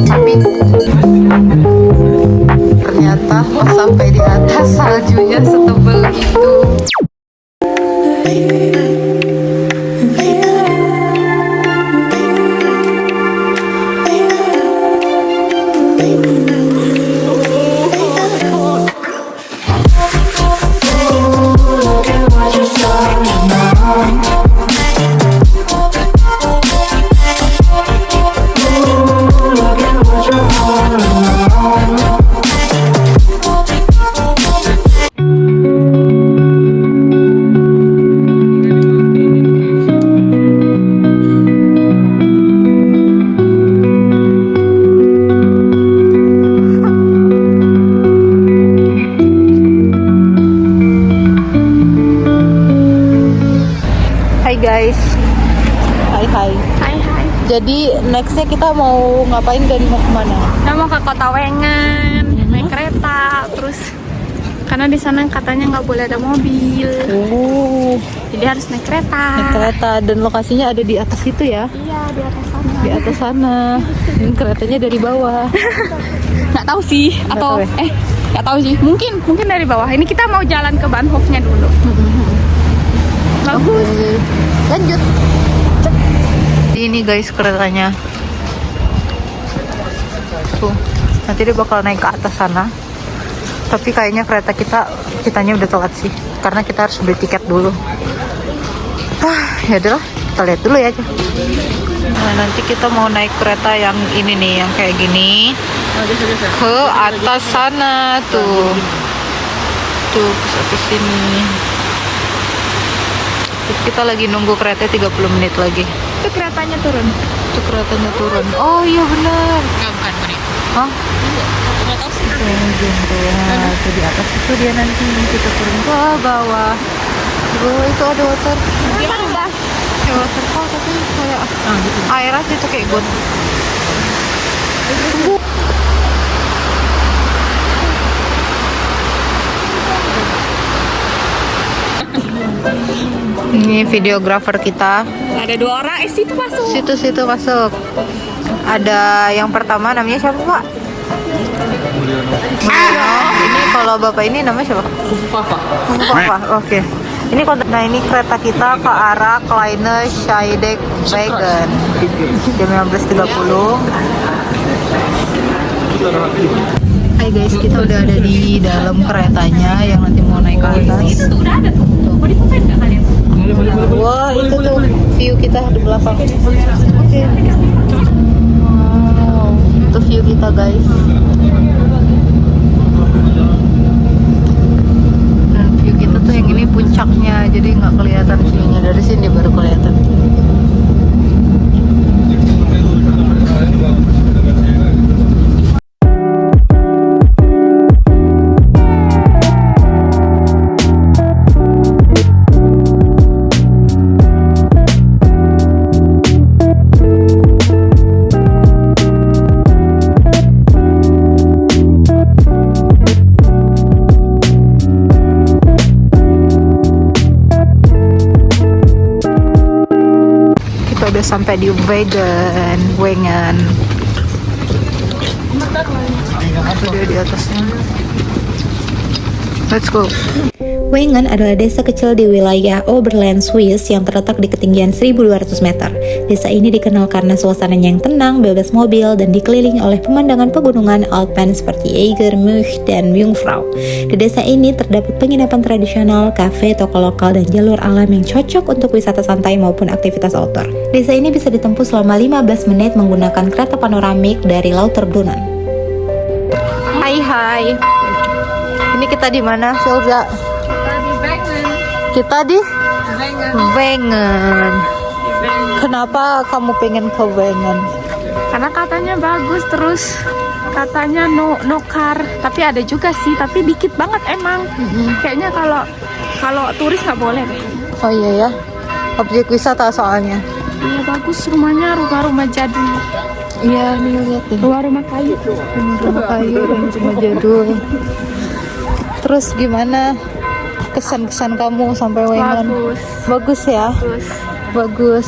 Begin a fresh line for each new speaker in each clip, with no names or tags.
Tapi ternyata pas sampai di atas saljunya setebal itu. Guys, hai. Jadi nextnya kita mau ngapain dan mau kemana?
Kita mau ke Kota Wengen, naik kereta, terus karena di sana katanya nggak boleh ada mobil. Jadi harus naik kereta.
Naik kereta dan lokasinya ada di atas itu ya?
Iya, di atas sana.
Di atas sana. Dan keretanya dari bawah.
Nggak tahu sih, atau nggak tahu sih. Mungkin dari bawah. Ini kita mau jalan ke Bahnhofnya dulu. Bagus.
Lanjut. Ini guys keretanya. Tuh, nanti dia bakal naik ke atas sana. Tapi kayaknya kereta kitanya udah telat sih, karena kita harus beli tiket dulu. Ya udahlah, kita lihat dulu ya aja. Nah, nanti kita mau naik kereta yang ini nih, yang kayak gini. Ke atas sana tuh. Tuh, ke sini. Terus kita lagi nunggu kereta 30 menit lagi.
Itu keretanya turun.
Itu keretanya turun. Oh iya benar.
Nggak, bukan ini.
Hah?
Nggak tahu sih.
Nah, itu di atas itu dia nanti kita turun ke bawah. Oh itu ada water.
Gimana dah?
Ya waterfall tapi kayak
Gitu.
air aja tuh kayak got. Ini videografer kita.
Ada 2 orang, situ masuk.
Situ masuk. Ada yang pertama namanya siapa, Pak? Mulyono. Ini kalau Bapak ini namanya siapa? Papa. Oke. Ini nah ini kereta kita ke arah Kleine Scheidegg-Wegen. Jam 15.30. Hai guys, kita udah ada di dalam keretanya yang nanti mau naik ke atas.
Itu udah ada tuh. Mau difotoin nggak kalian?
Wah, itu tuh view kita di belakang. Oke. Wow, itu view kita guys. Dan view kita tuh yang ini puncaknya, jadi nggak kelihatan view-nya dari sini baru kelihatan. Udah sampai di Wengen. Itu dia di atasnya. Let's go.
Wengen adalah desa kecil di wilayah Oberland, Swiss yang terletak di ketinggian 1.200 meter. Desa ini dikenal karena suasananya yang tenang, bebas mobil, dan dikelilingi oleh pemandangan pegunungan Alpen seperti Eiger, Möch, dan Jungfrau. Di desa ini terdapat penginapan tradisional, kafe, toko lokal, dan jalur alam yang cocok untuk wisata santai maupun aktivitas outdoor. Desa ini bisa ditempuh selama 15 menit menggunakan kereta panoramik dari Lauterbrunnen.
Hai. Ini kita di mana, Silza? Kita di Wengen. Kenapa kamu pengen ke Wengen?
Karena katanya bagus, terus katanya no car, tapi ada juga sih, tapi dikit banget emang. Kayaknya kalau turis nggak boleh deh.
Oh iya ya, objek wisata soalnya.
Iya bagus rumahnya, rumah-rumah jadul.
Iya nih lihat deh.
Rumah kayu.
Rumah kayu dan rumah jadul. Terus gimana kesan-kesan kamu sampai Wengen?
Bagus.
Bagus ya?
Bagus.
Bagus.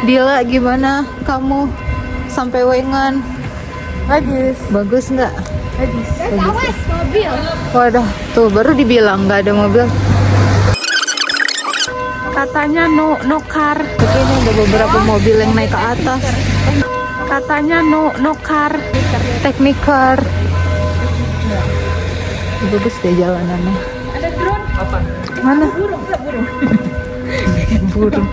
Dila, gimana kamu sampai Wengen?
Bagus.
Bagus nggak?
Bagus.
Bagus.
Mobil.
Waduh, tuh baru dibilang nggak ada mobil.
Katanya no car.
Oke, ini ada beberapa mobil yang naik ke atas.
Katanya no car.
Teknik car. Bagus deh jalanannya.
Ada drone.
Apa?
Mana?
Burung.
Burung.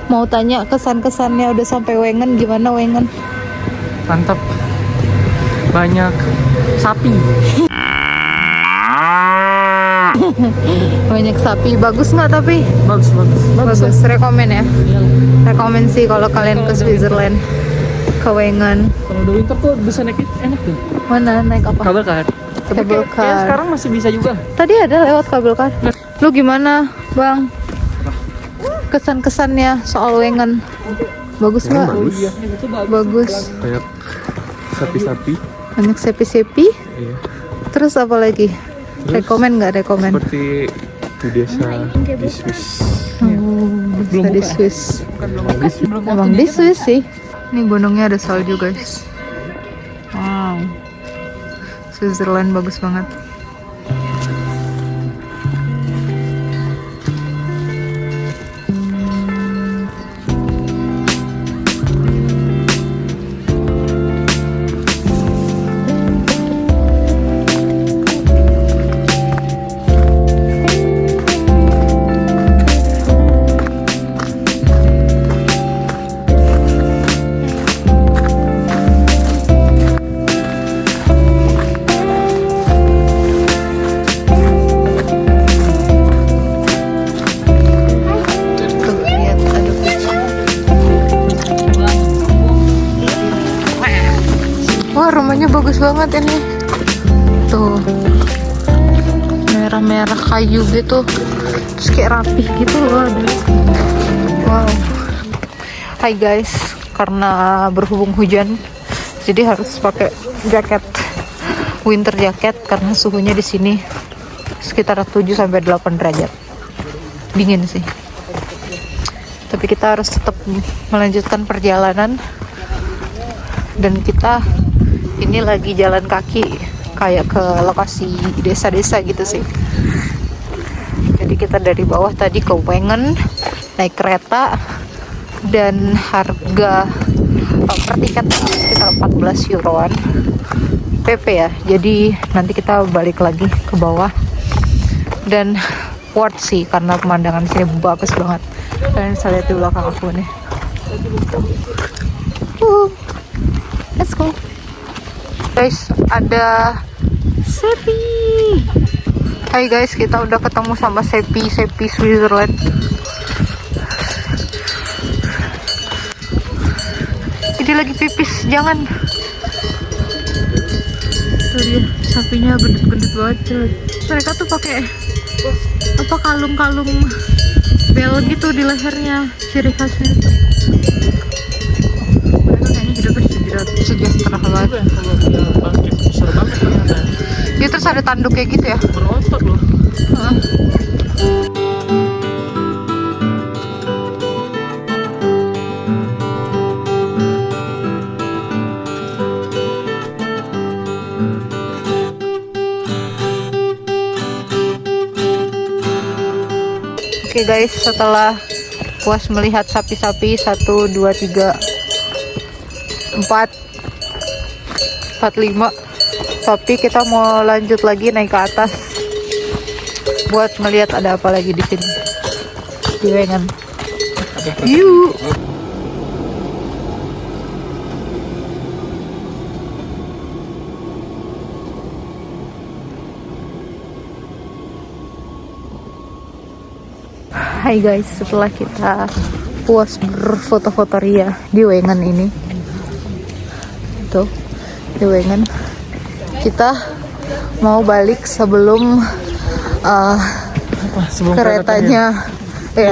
Mau tanya kesan-kesannya udah sampai Wengen, gimana Wengen?
Mantap. Banyak sapi.
Banyak sapi, bagus nggak tapi?
Bagus.
Bagus, rekomen ya? Rekomen sih kalau kalian ke Switzerland, ke Wengen.
Kalau udah winter tuh bisa naik enak tuh.
Mana naik apa?
Kabel car. Tapi
Kabel
kayak
car.
sekarang masih bisa juga.
Tadi ada lewat kabel car. Lu gimana, Bang? Kesan-kesannya soal Wengen? Bagus nggak?
Bagus. Iya, itu bagus.
Bagus.
Banyak sapi-sapi.
Banyak sepi-sepi.
Iya.
Terus apa lagi? Rekomen nggak? Rekomen?
Seperti di desa di Swiss.
Bisa di Swiss. Emang di Swiss sih. Ini gunungnya ada salju guys. Wow. Switzerland bagus banget. Tuh lihat ada kucing. Wah, rumahnya bagus banget ini. Tuh. Merah-merah kayu gitu. Terus kayak rapih gitu loh. Wow. Hai guys, karena berhubung hujan, jadi harus pakai jaket, winter jacket karena suhunya di sini sekitar 7 sampai 8 derajat. Dingin sih. Tapi kita harus tetap melanjutkan perjalanan. Dan kita ini lagi jalan kaki kayak ke lokasi desa-desa gitu sih. Jadi kita dari bawah tadi ke Wengen naik kereta dan harga per tiket sekitar 14 euroan PP ya. Jadi nanti kita balik lagi ke bawah dan worth sih karena pemandangan sini bagus banget. Kalian bisa lihat di belakang aku nih. Let's go. Guys, ada Sepi. Hai guys, kita udah ketemu sama Sepi Switzerland. Ini lagi pipis, jangan. Tuh dia, sapinya gendut-gendut banget coy. Mereka tuh pakai apa kalung-kalung bel gitu di lehernya, ciri khasnya. Mereka kayaknya hidupnya sejahtera banget. Ya terus ada tanduk kayak gitu ya.
Berotot loh.
Oke guys, setelah puas melihat sapi-sapi 1, 2, 3, 4, 5 sapi, kita mau lanjut lagi naik ke atas buat melihat ada apa lagi di sini di Wengen. Yuk. Hai guys, setelah kita puas berfoto-foto ria di Wengen ini, tuh di Wengen, kita mau balik sebelum keretanya,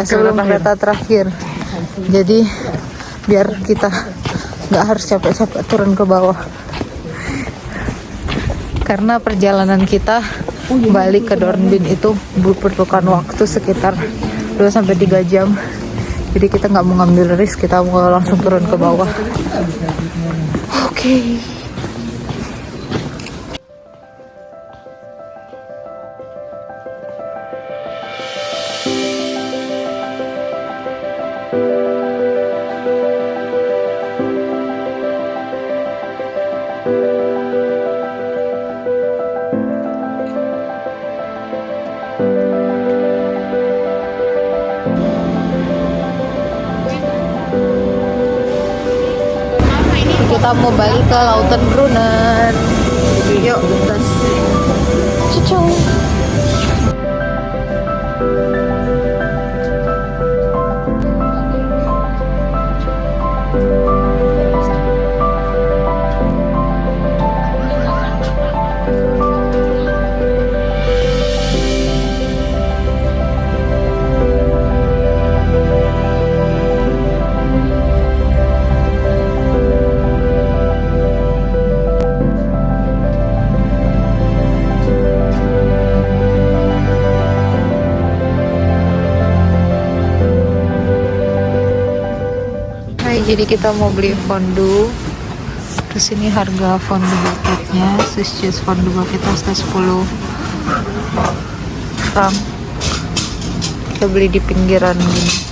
sebelum kereta terakhir. Jadi biar kita nggak harus capek-capek turun ke bawah, Karena perjalanan kita balik ke Dornbin itu membutuhkan waktu sekitar 2-3 jam. Jadi kita nggak mau ngambil risk, kita mau langsung turun ke bawah. Oke. Kita mau balik ke Lautenbrunnen. Yuk, gas. Cucu. Jadi kita mau beli fondue. Terus ini harga fondue bucketnya, Swiss cheese fondue bucketnya sekitar 10 franc. Kita beli di pinggiran gini.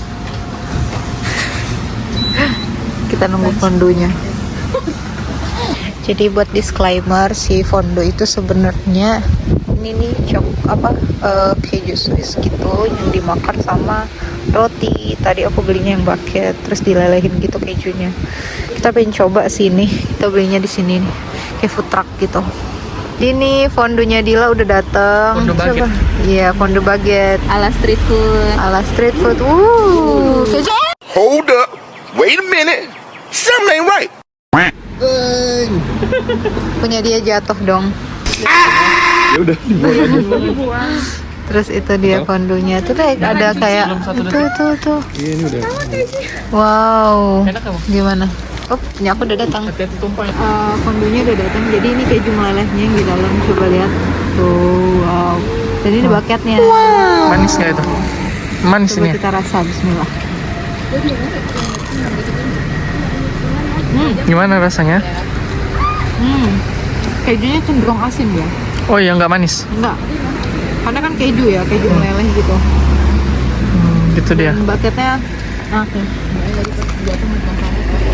Kita nunggu fonduenya. Jadi buat disclaimer, si fondue itu sebenarnya ini nih keju Swiss gitu yang dimakan sama roti. Tadi aku belinya yang bucket, terus dilelehin gitu kejunya. Kita pengen coba sini, kita belinya di sini nih, kayak food truck gitu. Ini fondunya Dila udah datang.
Fondue baguette.
Iya, fondue baguette
Ala street food.
ala street food. Keju.
Hold up. Wait a minute. Something ain't right.
Punya dia jatuh dong.
Ya udah dibuang.
Terus itu dia fondunya tuh deh, ada kayak tuh.
Iya, ini udah.
Wow.
Enak kamu?
Gimana? Oh, punya aku udah datang.
Hati-hati tumpah ya.
Fondunya udah datang. Jadi ini keju melelehnya yang di dalam. Coba lihat. Tuh, wow. Dan ini bucketnya.
Manis nggak itu? Manis
Coba
ini.
kita rasa. Bismillah.
Gimana rasanya?
Kejunya cenderung asin ya.
Oh iya, nggak manis.
Enggak. Karena kan keju ya, keju meleleh gitu.
Gitu dia.
Dan bucketnya oke.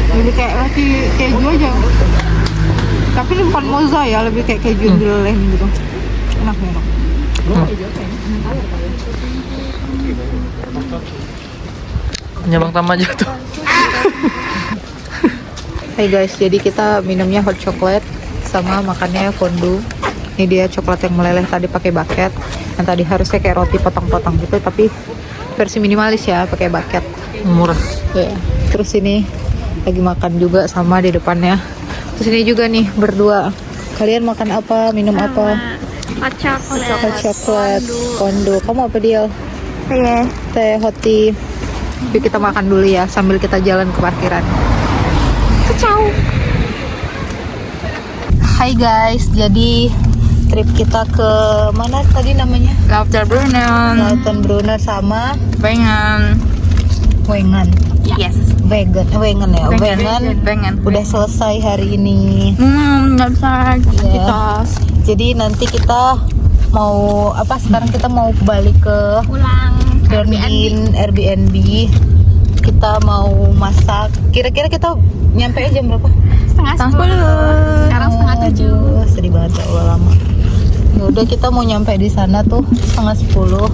Jadi kayak roti keju aja. Tapi ini bukan moza ya, lebih kayak keju yang dileleh gitu. Enak.
Nyabang tam aja tuh.
Hai guys, jadi kita minumnya hot chocolate sama makannya fondue. Ini dia coklat yang meleleh tadi pakai bucket. Yang tadi harusnya kayak roti potong-potong gitu, tapi versi minimalis ya, pakai bucket.
Murah.
Ya. Terus ini lagi makan juga sama di depannya. Terus ini juga nih berdua. Kalian makan apa? Minum apa?
Hot chocolate.
Hot chocolate, fondue. Kamu apa dia?
Iya.
Teh hot tea. Yuk kita makan dulu ya sambil kita jalan ke parkiran.
Ciao.
Hai guys, jadi trip kita ke mana tadi namanya? Lautenbrunnen sama
Wengen.
Wengen.
Yes.
Wengen ya. Wengen. Udah selesai hari ini.
Nggak bisa
Iya. Jadi nanti kita mau apa? Sekarang kita mau balik ke
pulang.
Dornbin Airbnb. Kita mau masak. Kira-kira kita nyampe jam berapa?
Setengah 10. Sekarang setengah 7.
Aduh, sedih banget ya Allah, lama. Ya udah, kita mau nyampe di sana tuh setengah 10.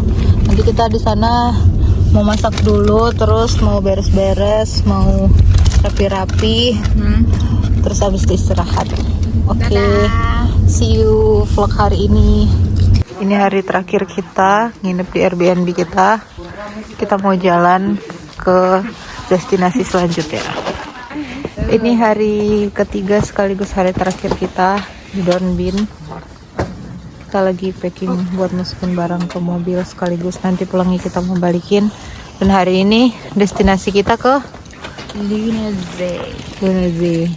Nanti kita di sana mau masak dulu, terus mau beres-beres, mau rapi-rapi, terus habis itu istirahat. Oke, see you vlog hari ini. Ini hari terakhir kita nginep di Airbnb kita. Kita mau jalan ke destinasi selanjutnya. Ini hari ketiga sekaligus hari terakhir kita di Dornbin. Kita lagi packing buat masukin barang ke mobil sekaligus nanti pulangnya kita mau balikin. Dan hari ini destinasi kita ke Lunasee.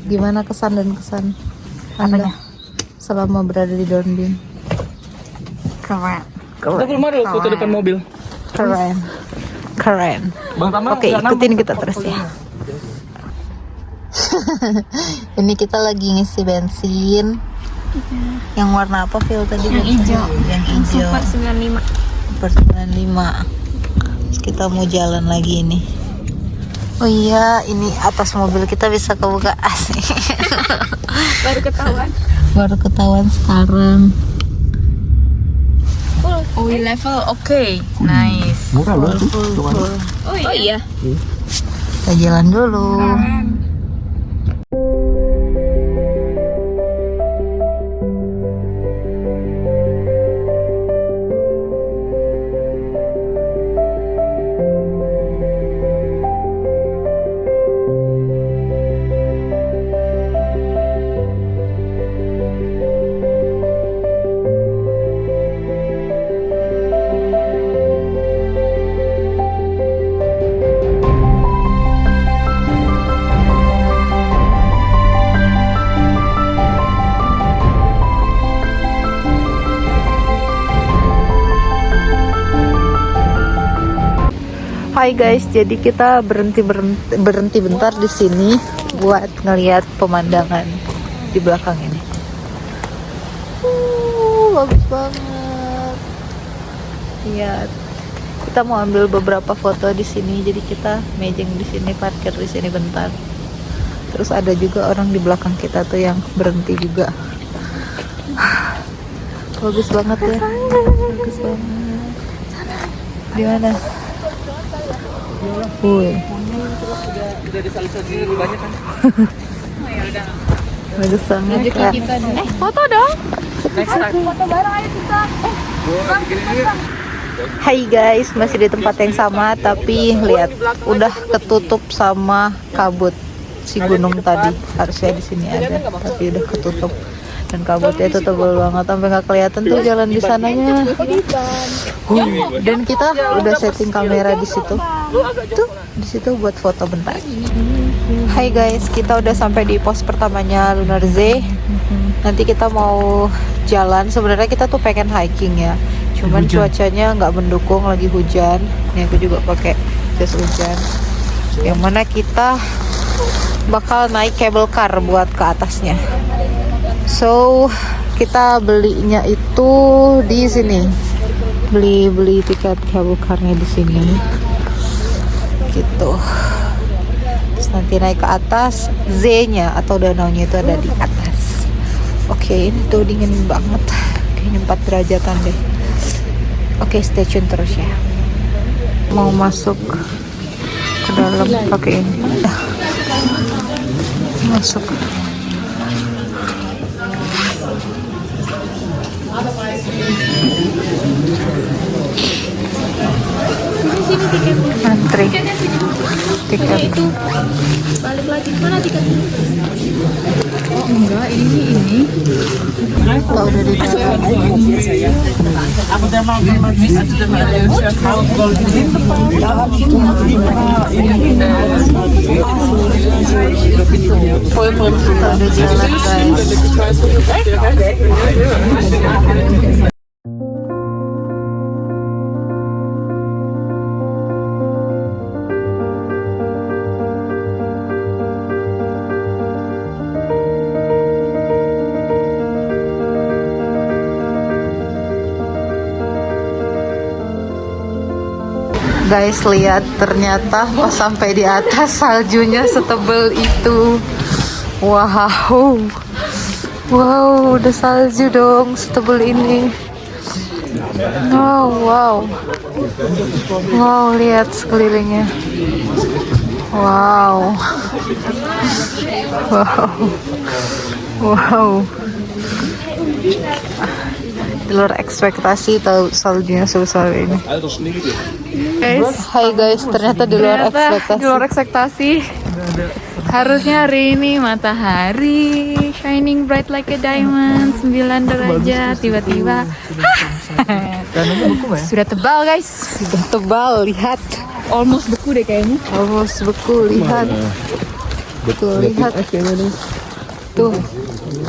Gimana kesan dan kesan? Anda selama berada di Dornbin. Keren.
Kita belum ada foto depan mobil.
Keren. Keren.
Bang Tama.
Oke, ikutin kita terus ya. Ini kita lagi ngisi bensin. Yang warna apa Phil tadi?
Yang hijau.
Yang hijau.
Super 95.
Super 95. Terus kita mau jalan lagi ini. Oh iya, ini atas mobil kita bisa kebuka asik.
Baru ketahuan.
Baru ketahuan sekarang.
Oh, level oke. Nice.
Murah loh.
Oh iya.
Kita jalan dulu. Hai guys, jadi kita berhenti bentar di sini buat ngelihat pemandangan di belakang ini. Bagus banget. Lihat. Kita mau ambil beberapa foto di sini, jadi kita mejeng di sini, parkir di sini bentar. Terus ada juga orang di belakang kita tuh yang berhenti juga. Bagus banget ya. Bagus banget. Di mana? Wih. Bagus banget ya.
Foto dong.
Hai guys, masih di tempat yang sama tapi lihat udah ketutup sama kabut si gunung tadi. Harusnya di sini ada tapi udah ketutup dan kabutnya itu tebal banget sampai nggak kelihatan tuh jalan di sananya. Dan kita udah setting kamera di situ. Tuh di situ buat foto bentar. Hai guys, kita udah sampai di pos pertamanya Lunar Z. Nanti kita mau jalan. Sebenarnya kita tuh pengen hiking ya. Cuman cuacanya nggak mendukung, lagi hujan. Nih aku juga pakai jas hujan. Yang mana kita bakal naik cable car buat ke atasnya. So kita belinya itu di sini. Beli tiket cable car-nya di sini. Gitu. Terus nanti naik ke atas, Z-nya atau danaunya itu ada di atas. Oke, ini tuh dingin banget. Kayaknya 4 derajatan deh. Oke, stay tune terus ya. Mau masuk ke dalam pakai ini. Masuk.
Sini tiketnya.
Antri. Tiket.
Itu balik lagi mana tiketnya? Oh enggak, ini.
Kalau udah di dalam. Kita udah jalan guys. Guys, lihat ternyata pas sampai di atas saljunya setebal itu. Wow. Wow, udah salju dong setebal ini. Wow. Wow, lihat sekelilingnya. Wow. Di luar ekspektasi tahu saljunya sebesar ini.
Guys,
Hai guys, ternyata di luar ekspektasi.
Di luar ekspektasi. Harusnya hari ini matahari shining bright like a diamond 9 derajat tiba-tiba sudah tebal guys.
Sudah tebal, lihat.
Almost beku deh kayaknya.
Almost beku, lihat. Tuh, lihat. Tuh,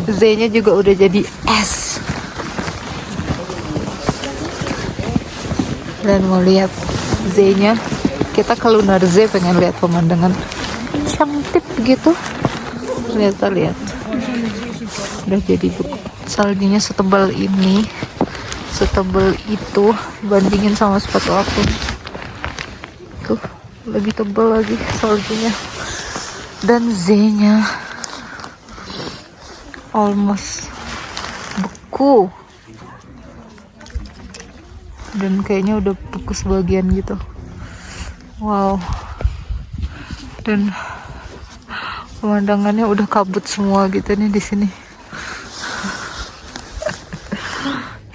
Z-nya juga udah jadi S. Dan mau lihat Z-nya, kita ke Lunar Z pengen lihat pemandangan cantik gitu. Ternyata lihat, udah jadi beku. Saljunya setebal ini, setebal itu, bandingin sama sepatu aku. Tuh, lebih tebal lagi saljunya. Dan Z-nya almost beku. Dan kayaknya udah beku sebagian gitu. Wow. Dan pemandangannya udah kabut semua gitu nih di sini.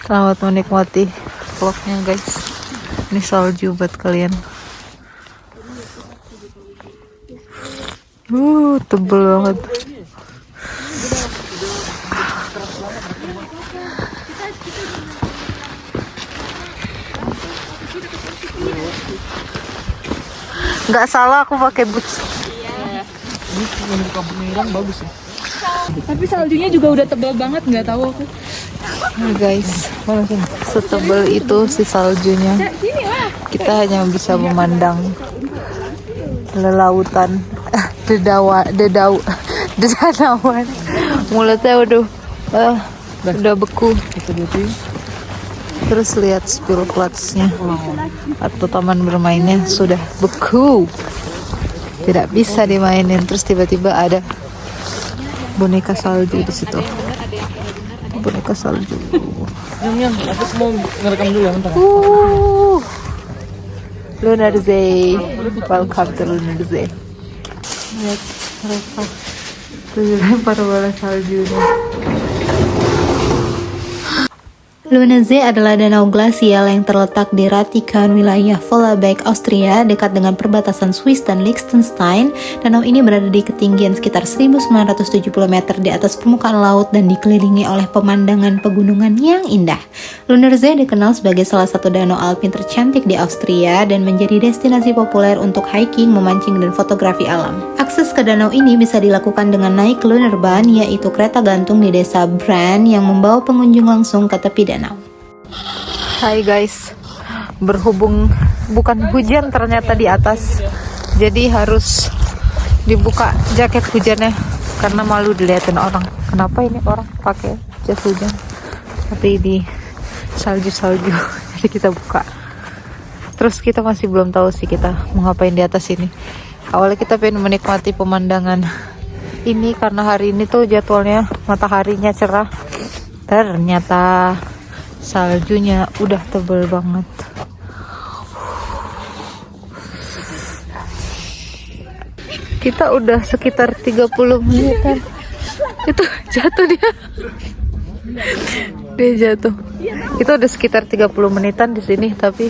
Selamat menikmati vlognya guys. Ini salju buat kalian. Tebel banget. Nggak salah aku pakai boots.
Ini kabut merah bagus ya.
Tapi saljunya juga udah tebal banget, nggak tahu aku.
Nah, guys, setebal itu si saljunya. Kita hanya bisa memandang lelautan, dedauan. Mulutnya udah beku. Terus lihat spill flats-nya atau taman bermainnya sudah beku, tidak bisa dimainin. Terus tiba-tiba ada boneka salju di situ. Boneka salju.
Yang aku mau ngerekam dulu ya bentar.
Lunar Z, welcome to Lunar Z. Lihat mereka lempar bola saljunya.
Luna Z adalah danau glasial yang terletak di Ratikan, wilayah Vollenbeek, Austria, dekat dengan perbatasan Swiss dan Liechtenstein. Danau ini berada di ketinggian sekitar 1970 meter di atas permukaan laut dan dikelilingi oleh pemandangan pegunungan yang indah. Lunar Z dikenal sebagai salah satu danau alpin tercantik di Austria dan menjadi destinasi populer untuk hiking, memancing, dan fotografi alam. Akses ke danau ini bisa dilakukan dengan naik Lunar Bahn, yaitu kereta gantung di desa Brand yang membawa pengunjung langsung ke tepi danau.
Hai guys, berhubung bukan hujan ternyata di atas, jadi harus dibuka jaket hujannya karena malu dilihatin orang. Kenapa ini orang pakai jas hujan? Tapi di salju-salju, jadi kita buka. Terus kita masih belum tahu sih kita mau ngapain di atas ini. Awalnya kita pengen menikmati pemandangan ini karena hari ini tuh jadwalnya mataharinya cerah. Ternyata saljunya udah tebal banget. Kita udah sekitar 30 menitan. Itu jatuh dia. Dia jatuh. Kita udah sekitar 30 menitan di sini, tapi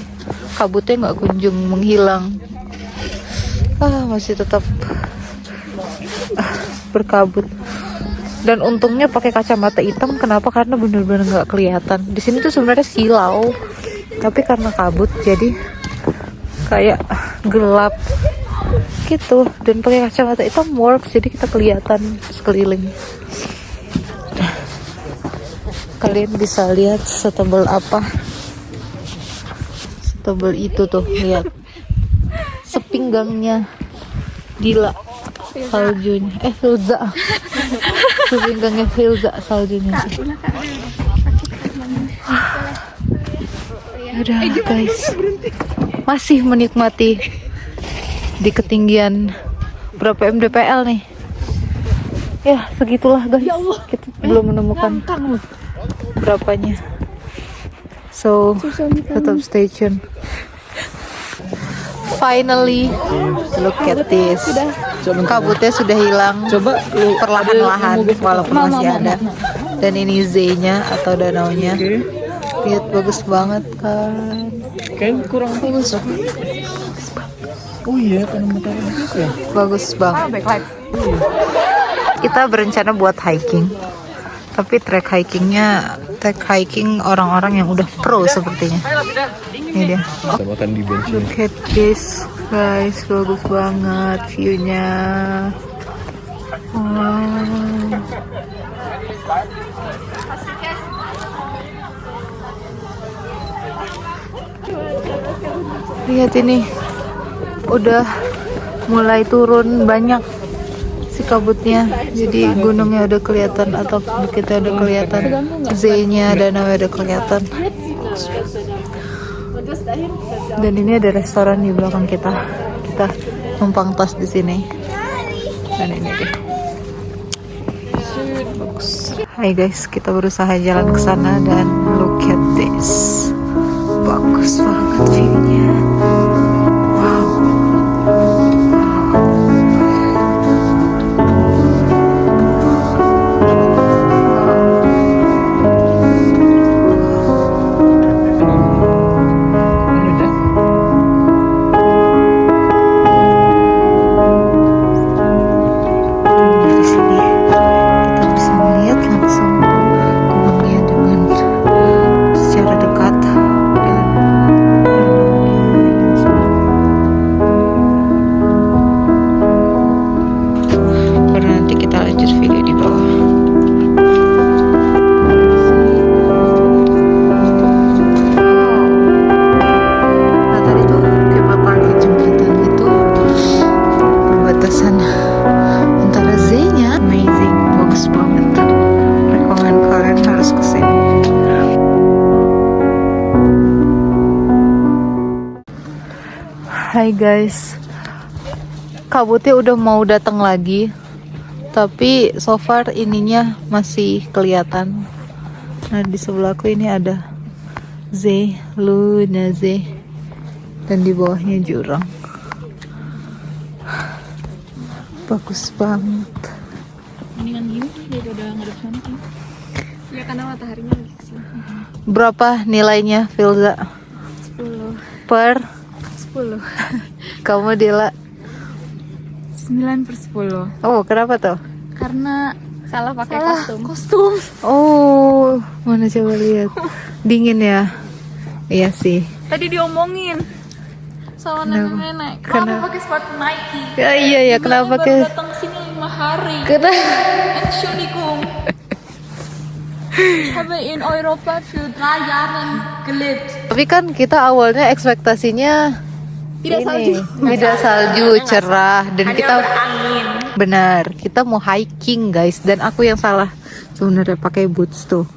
kabutnya nggak kunjung menghilang. Masih tetap berkabut. Dan untungnya pakai kacamata hitam. Kenapa? Karena bener-bener nggak kelihatan. Di sini tuh sebenarnya silau, tapi karena kabut jadi kayak gelap gitu. Dan pakai kacamata hitam works, jadi kita kelihatan sekeliling. Kalian bisa lihat setebal apa. Setebal itu tuh, lihat. Sepinggangnya Dila saljunya. Filza. Sepinggangnya Filza saljunya. Udah guys, masih menikmati di ketinggian berapa mdpl nih. Ya segitulah guys, kita belum menemukan berapanya. So tetap stay tune. Finally, look at this. Kabutnya sudah hilang.
Coba
perlahan-lahan walaupun masih ada. Dan ini Z-nya atau danaunya. Lihat bagus banget kan.
Kayaknya kurang
Bagus.
Oh iya, kan ya.
Bagus banget. Kita berencana buat hiking. Tapi track hiking orang-orang yang udah pro sepertinya. Ini dia.
Kita makan di bench.
Look at this guys, bagus banget view-nya. Wow. Lihat ini, udah mulai turun banyak si kabutnya. Jadi gunungnya udah kelihatan atau kita udah kelihatan, Z-nya, danau udah kelihatan. Dan ini ada restoran di belakang kita. Kita numpang tas di sini. Dan ini deh. Bagus. Hai guys, kita berusaha jalan ke sana dan look at this. Bagus banget view-nya. Wow. Dari sini kita bisa melihat langsung gunungnya dengan secara dekat dan danaunya dan semua. Baru nanti kita lanjut video di bawah. Nah tadi tuh kayak pakai jembatan itu, pembatasan antara Z-nya. Amazing, bagus banget. Rekomen kalian harus kesini. Hai guys, kabutnya udah mau datang lagi, tapi so far ininya masih kelihatan. Nah di sebelahku ini ada Z, Luna Z, dan di bawahnya jurang. Bagus banget.
Mendingan gini daripada ngadep sana kan. Ya karena mataharinya lagi kesini.
Berapa nilainya Filza
10.
per
10.
kamu Dila?
9/10.
Oh kenapa tuh?
Karena salah pakai kostum.
Oh mana coba lihat, dingin ya. Iya sih.
Tadi diomongin sama
Kenapa?
nenek-nenek.
Kenapa?
Kenapa pakai sepatu Nike?
Ya, iya ya kenapa
Baru
ke?
datang sini 5 hari.
Kenapa?
Entschuldigung. Ich habe in Europa für 3 Jahre gelebt.
Tapi kan kita awalnya ekspektasinya
Tidak
ini,
salju.
tidak salju, cerah, dan
Hanya
kita
berangin.
benar kita mau hiking guys, dan aku yang salah sebenarnya pakai boots tuh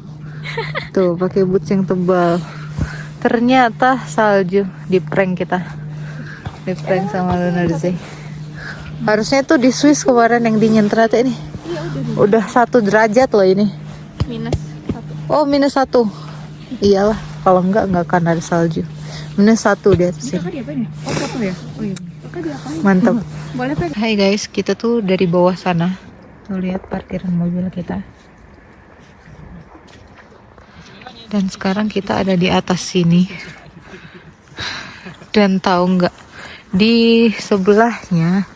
pakai boots yang tebal, ternyata salju. Di prank kita, di prank sama Luna Rizky. Harusnya tuh di Swiss kemarin yang dingin, ternyata ini udah 1 derajat loh ini.
-1.
Oh -1. Iyalah, kalau enggak akan ada salju. -1 di atas sini.
Oh, foto ya? Oh iya.
Mantap.
Boleh pegang.
Hai guys, kita tuh dari bawah sana. Tuh lihat parkiran mobil kita. Dan sekarang kita ada di atas sini. Dan tahu nggak, di sebelahnya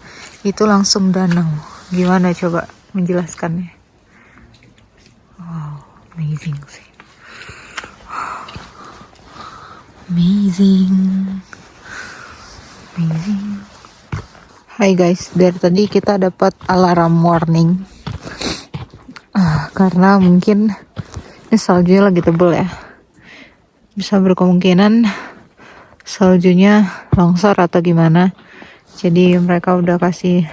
itu langsung danau. Gimana coba menjelaskannya? Wow, amazing sih. Amazing. Hai guys, dari tadi kita dapat alarm warning. Karena mungkin ini saljunya lagi tebel ya. Bisa berkemungkinan saljunya longsor atau gimana. Jadi mereka udah kasih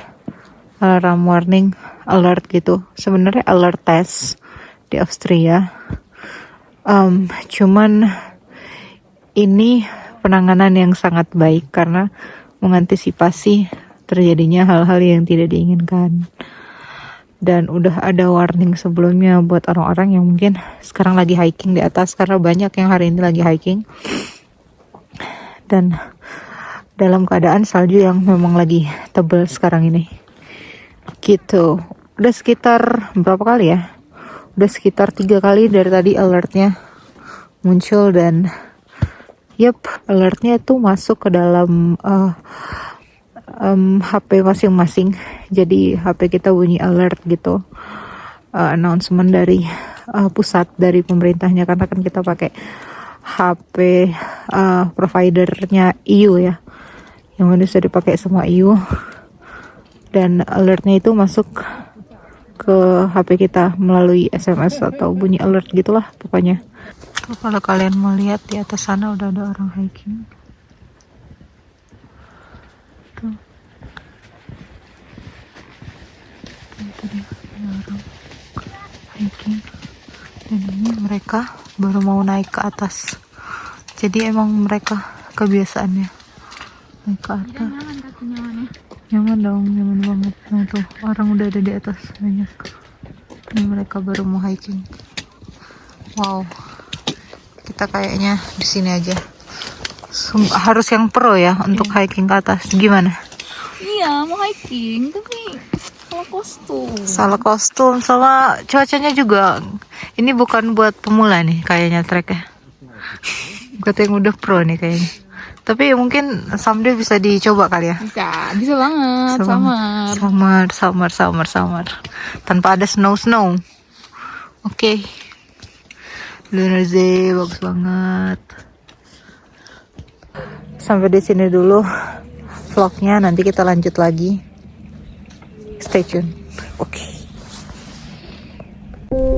alarm warning, alert gitu. Sebenarnya alert test di Austria. Cuman ini penanganan yang sangat baik karena mengantisipasi terjadinya hal-hal yang tidak diinginkan. Dan udah ada warning sebelumnya buat orang-orang yang mungkin sekarang lagi hiking di atas, karena banyak yang hari ini lagi hiking dan dalam keadaan salju yang memang lagi tebal sekarang ini gitu. Udah sekitar berapa kali ya, udah sekitar 3 kali dari tadi alertnya muncul. Dan alertnya itu masuk ke dalam HP masing-masing. Jadi HP kita bunyi alert gitu, announcement dari pusat, dari pemerintahnya, karena kan kita pakai HP providernya EU ya, yang udah sudah dipakai semua EU. Dan alertnya itu masuk ke HP kita melalui SMS atau bunyi alert gitulah pokoknya. Kalau kalian mau lihat di atas sana udah ada orang hiking. Ini orang hiking. Dan ini mereka baru mau naik ke atas. Jadi emang mereka kebiasaannya naik ke atas. Nyaman dong, nyaman banget. Nah tuh orang udah ada di atas banyak. Ini mereka baru mau hiking. Wow, kita kayaknya di sini aja. Harus yang pro ya untuk hiking ke atas. Gimana?
Iya, mau hiking tapi salah kostum.
Salah kostum sama cuacanya juga. Ini bukan buat pemula nih kayaknya treknya. Buat yang udah pro nih kayaknya. Tapi mungkin someday bisa dicoba kali ya.
Bisa banget.
Summer. Tanpa ada snow. Oke. Lunar Zee bagus banget. Sampai di sini dulu vlognya, nanti kita lanjut lagi. Stay tune. Oke.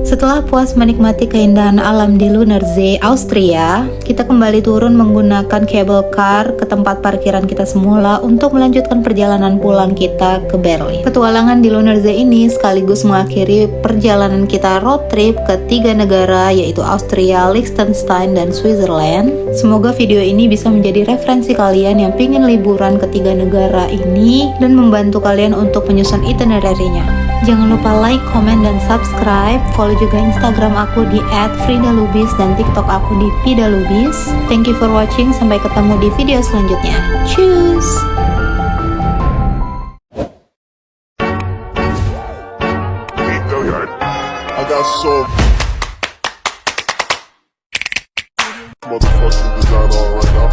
Setelah puas menikmati keindahan alam di Lunar Zee, Austria, kita kembali turun menggunakan cable car ke tempat parkiran kita semula untuk melanjutkan perjalanan pulang kita ke Berlin. Petualangan di Lunar Zee ini sekaligus mengakhiri perjalanan kita road trip ke 3 negara, yaitu Austria, Liechtenstein, dan Switzerland. Semoga video ini bisa menjadi referensi kalian yang pingin liburan ke 3 negara ini dan membantu kalian untuk menyusun itinerary-nya. Jangan lupa like, komen, dan subscribe. Follow juga Instagram aku di @fridalubis dan TikTok aku di pidalubis. Thank you for watching. Sampai ketemu di video selanjutnya. Cheers!
I got so motherfucking design on right now.